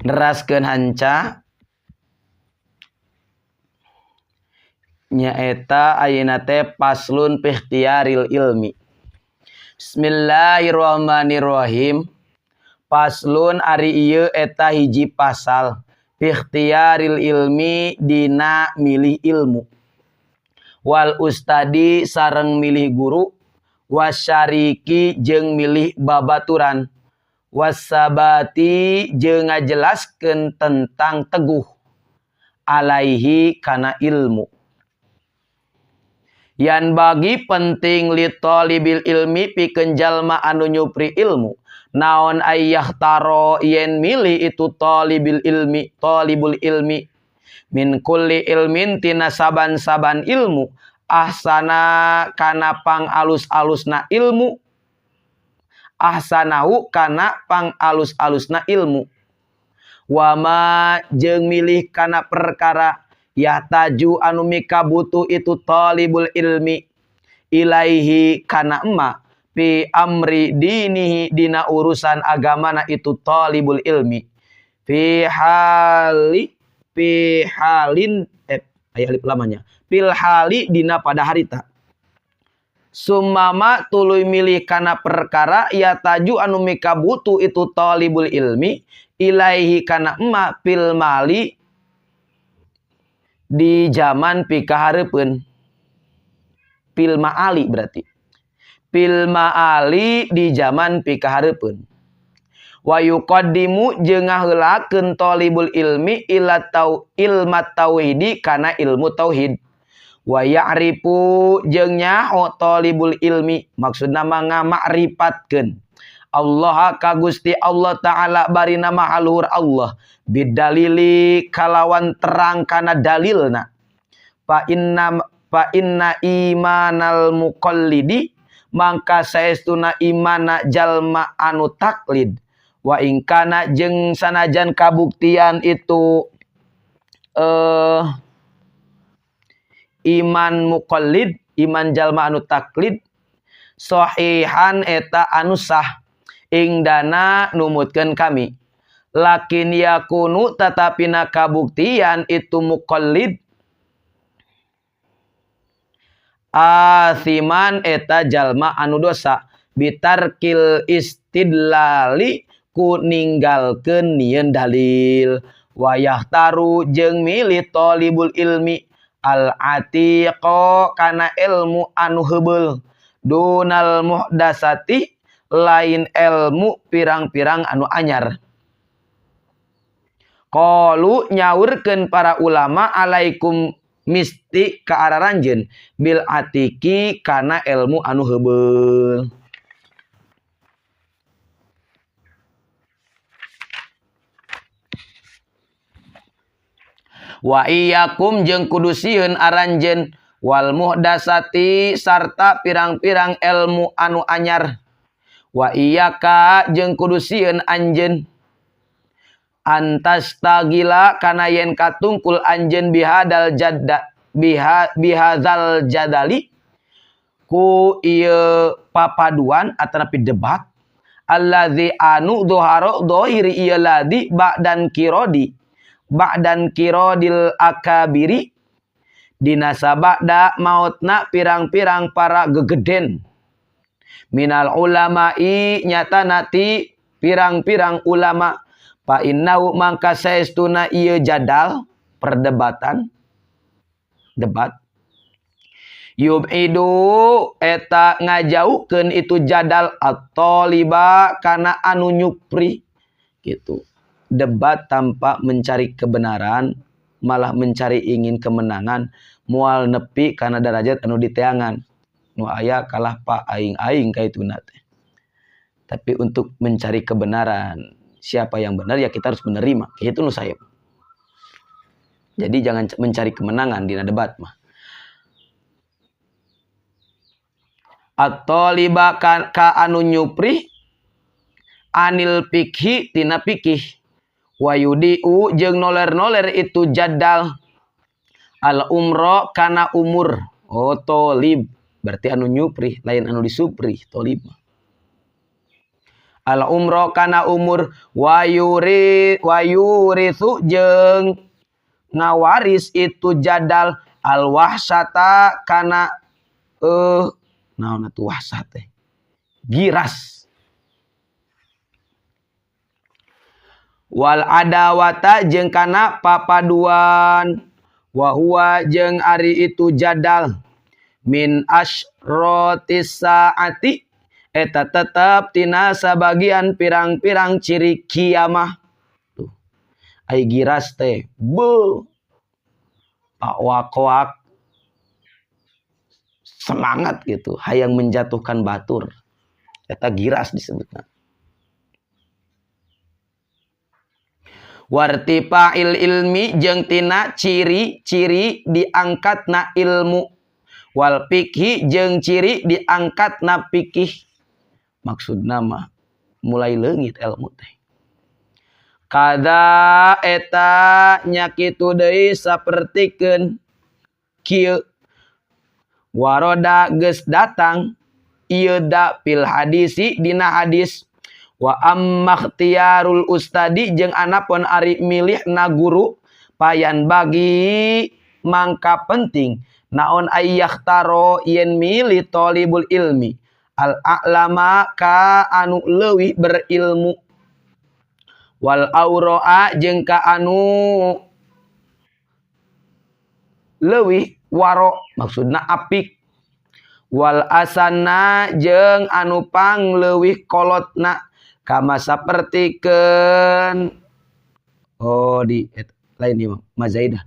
neraskeun hanca nyaeta ayeuna teh paslun fi ikhtiyaril ilmi. Bismillahirrahmanirrahim. Paslun ari ieu eta hiji pasal fi ikhtiyaril ilmi dina milih ilmu. Wal ustadi sareng milih guru, wasyariki jeung milih babaturan, wasabati jeung ngajelaskeun tentang teguh, alaihi kana ilmu. Yan bagi penting li talibil ilmi pikeun jalma anu nyupri ilmu, naon ayyah taro yen milih itu talibul ilmi min kulli ilmin tina saban-saban ilmu, ahsana kana pang alus-alusna ilmu, ahsanahu kana pang alus-alusna ilmu, wama jeung milih kana perkara yahtaju anu mikabutuh itu talibul ilmi ilaihi kana emma fi amri dinihi dina urusan agamana itu talibul ilmi fi halin aya alif lamanya fil hali dina pada harita. Summama tuluy milih kana perkara yahtaju anu mikabutuh itu talibul ilmi ilaihi kana emma fil mali di zaman pikahareupeun. Fil ma'ali berarti. Fil ma'ali di zaman pikahareupeun. Wa yuqaddimu jeung ngaheulakeun talibul ilmi ilmat tauhidi kana ilmu tauhid. Wa ya'rifu jeung nyaho talibul ilmi maksudna mah ngamakripatkeun Allah ka Gusti Allah Ta'ala bari nama haluhur Allah bidalili kalawan terang kana dalilna. Fa inna imanal muqallidi mangka saestuna imana jalma anu taklid wa ingkana jeung sanajan kabuktian itu iman muqallid iman jalma anu taklid sahihan eta anu sah ing dana numutkeun kami, lakin yakunu tatapina kabuktian itu muqallid asiman eta jalma anu dosa bitarkil istidlali ku ninggalkeun nieun dalil. Wayah taru jeung milih talibul ilmi al atiqo kana ilmu anu heubeul dunal muhdasati lain ilmu pirang-pirang anu anyar. Qalu nyaurkeun para ulama alaikum misti ka araranjeun bil atiki kana ilmu anu heubeul. Wa iyyakum jeung kudu sieun aranjeun wal muhdasati sarta pirang-pirang ilmu anu anyar. Wa iyyaka jeung kudu sieun anjeun antastagila kana yen katungkul anjeun bihadzal jadali ku ieu papaduan atanapi debat allazi anu dohiri ieu ladi ba'dan kirodil akabiri dina sabada mautna pirang-pirang para gegeden minal ulama'i nyata nati pirang-pirang ulama fa innahu mangka saestuna ieu jadal perdebatan debat yub'idu eta ngajauhkeun itu jadal at-taliba kana anu nyupri gitu. Debat tanpa mencari kebenaran malah mencari ingin kemenangan moal nepi kana derajat anu diteangan. Nu aya kalah pa aing-aing kaituna teh. Tapi untuk mencari kebenaran, siapa yang benar ya kita harus menerima. Itu nu saya. Jadi jangan mencari kemenangan di debat mah. At-taliba ka anu nyupri anil fikhi tina fikih. Wa yudiu jeung noler-noler itu jadal al umro kana umur. Oh tolib berarti anu nyupri lain anu disupri tolib. al umro kana umur wayurisu jeung ngawaris itu jadal al wahsata kana naon atuh wahsat teh giras wal adawata jeung kana papaduan wa huwa jeung ari itu jadal min asrotis saati eta tetep tina sabagian pirang-pirang ciri kiamah tuh ai giras teh beuh wak semangat gitu hayang menjatuhkan batur eta giras disebutna wartifa'il ilmi jeung tina ciri-ciri diangkatna ilmu wal fikhi jeung ciri diangkatna fikih maksudna mah mulai leungit ilmu teh kada eta nya kitu deui sapertikeun kieu waroda geus datang ieu da fil hadisi dina hadis wa ammakhtiyarul ustadi jeung anapun ari milih na guru payan bagi mangka penting naon ayyakhtaro yen milih talibul ilmi al a'lama ka anu leuwih berilmu wal auroa jeung ka anu leuwih waro maksudna apik wal asana jeung anu pang leuwih kolotna kama sapertikeun di lain ieu mazaidah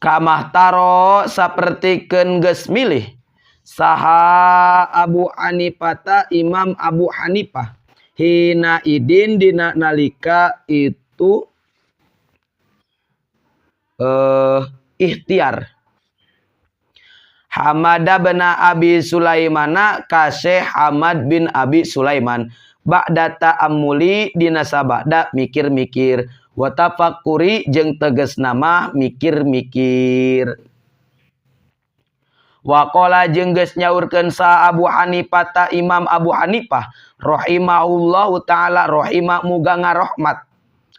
kama taro sapertikeun geus milih saha Abu Hanifah Imam Abu Hanifah hina idin dina nalika itu ikhtiar Hamada bin Abi Sulaimana ka Syekh Hamad bin Abi Sulaiman ba'da ta'ammuli dina sabada mikir-mikir wa tafakkuri jeung tegasna mah mikir-mikir wa qala jeung geus nyaurkeun sa Abu Hanifah ta Imam Abu Hanifah rahimahullahu taala rahimah muga ngarahmat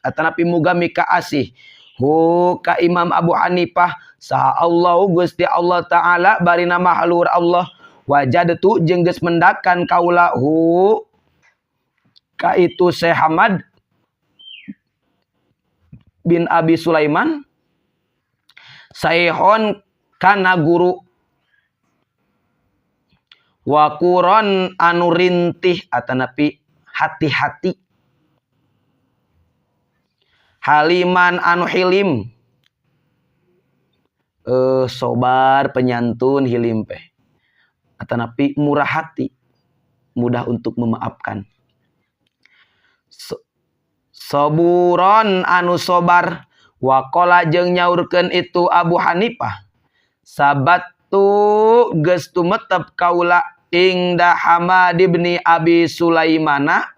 atanapi muga mika asih hu ka Imam Abu Hanifah saha Allah Gusti Allah taala bari nama halur Allah wajadtu jeung geus mendakan kaula hu ka itu Syekh Hamad bin Abi Sulaiman saihon kana guru wa quron anu rintih atanapi hati-hati haliman anu hilim sobar penyantun hilim peh atanapi murah hati mudah untuk memaafkan saburon anu sobar wa qala jeung nyaurkeun itu Abu Hanifah sabatu geus tumetep kaula ingda Hamad bin Abi Sulaimana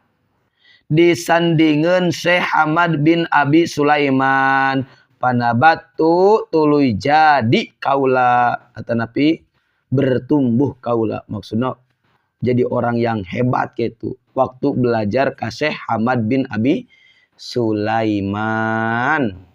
disandingeun Syekh Hamad bin Abi Sulaiman panabatu tuluy jadi kaula atanapi bertumbuh kaula maksudna jadi orang yang hebat gitu waktu belajar ka Syekh Hamad bin Abi Sulaiman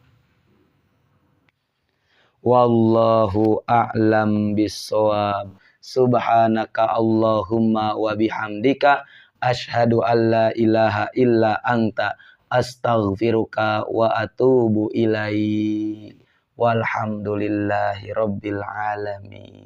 wallahu a'lam bissawab subhanaka Allahumma wa bihamdika asyhadu an la ilaha illa anta astaghfiruka wa atubu ilaik walhamdulillahi rabbil alamin.